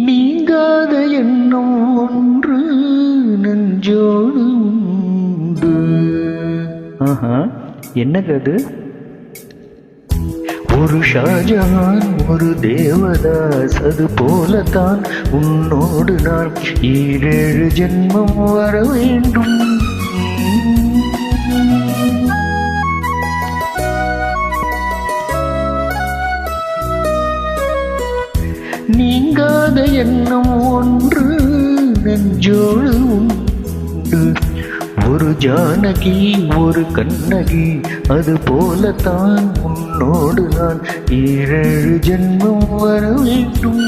நீங்காத எண்ணம் ஒன்று நெஞ்சோடு உண்டு. என்னது அது? ஒரு ஷாஜஹான் ஒரு தேவதாஸ், அது போலத்தான் உன்னோடு நான் 7 ஜென்மம் வர வேண்டும். நீங்காத எண்ணம் ஒன்று நெஞ்சோடு உண்டு. ஒரு ஜானகி ஒரு கண்ணகி, அது போலத்தான் உன்னோடு நான் 7 ஜென்மம் வர வேண்டும்.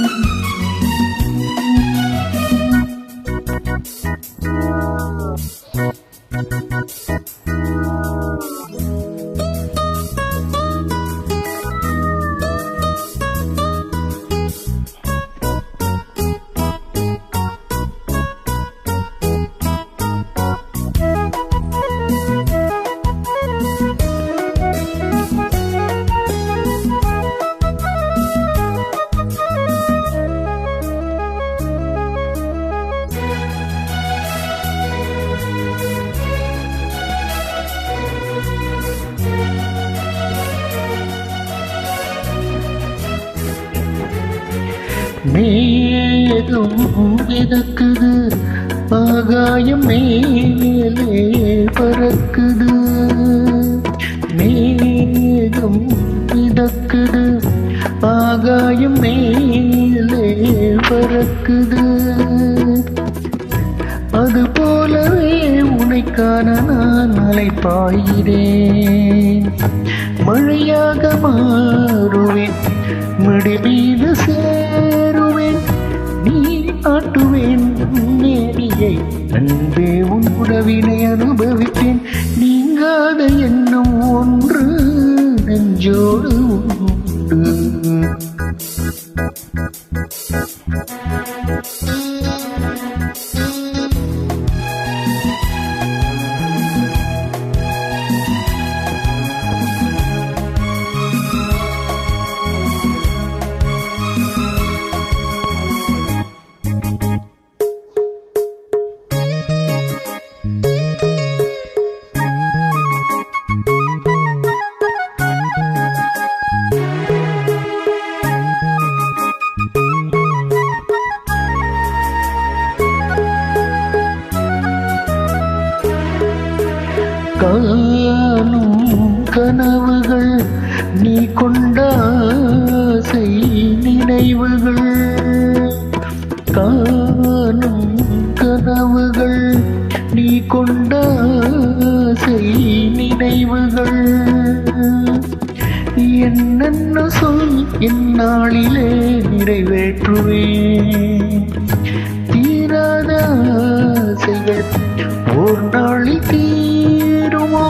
மேகம் மிதக்குது, ஆகாயம் மேலே பறக்குது. மேகம் மிதக்குது, ஆகாயம் மேலே பறக்குது. அது போலவே உனைக்கான நான் அலைப்பாயிறேன். மழையாக மாறுவேன், மடி மீது சேருவேன். நீ ஆட்டுவேன் நேரியை, அன்பே உன் உறவினை அனுபவிப்பேன். நீங்காத எண்ணம் ஒன்று நெஞ்சோடு உண்டு. காணும் கனவுகள், நீ கொண்ட ஆசை நினைவுகள். காணும் கனவுகள், நீ கொண்ட ஆசை நினைவுகள். என்னென்ன சொல் எந்நாளிலே நிறைவேற்றுவேன். தீராத ஆசைகள் ஒரு நாளில் தீருமோ?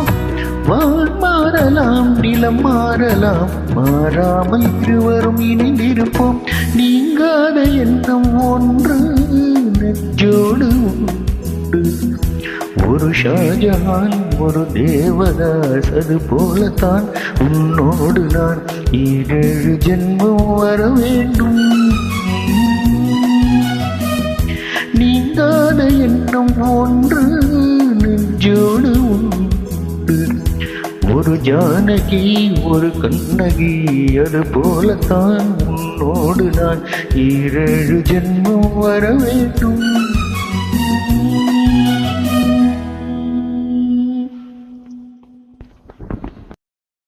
வான் மாறலாம், நிலம் மாறலாம், மாறாமல் இருவரும் இணைந்திருப்போம். நீங்காத எண்ணம் ஒன்று நெஞ்சோடு உண்டு. ஒரு ஷாஜஹான் ஒரு தேவதாஸ், அது போலத்தான் உன்னோடு நான் 7 ஜென்மம் வர வேண்டும். நீங்காத எண்ணம் ஒன்று நெஞ்சோடு உண்டு. ஒரு ஜானகி ஒரு கண்ணகி, அது போலத்தான் உன்னோடு நான் 7 ஜென்மம் வர வேண்டும்.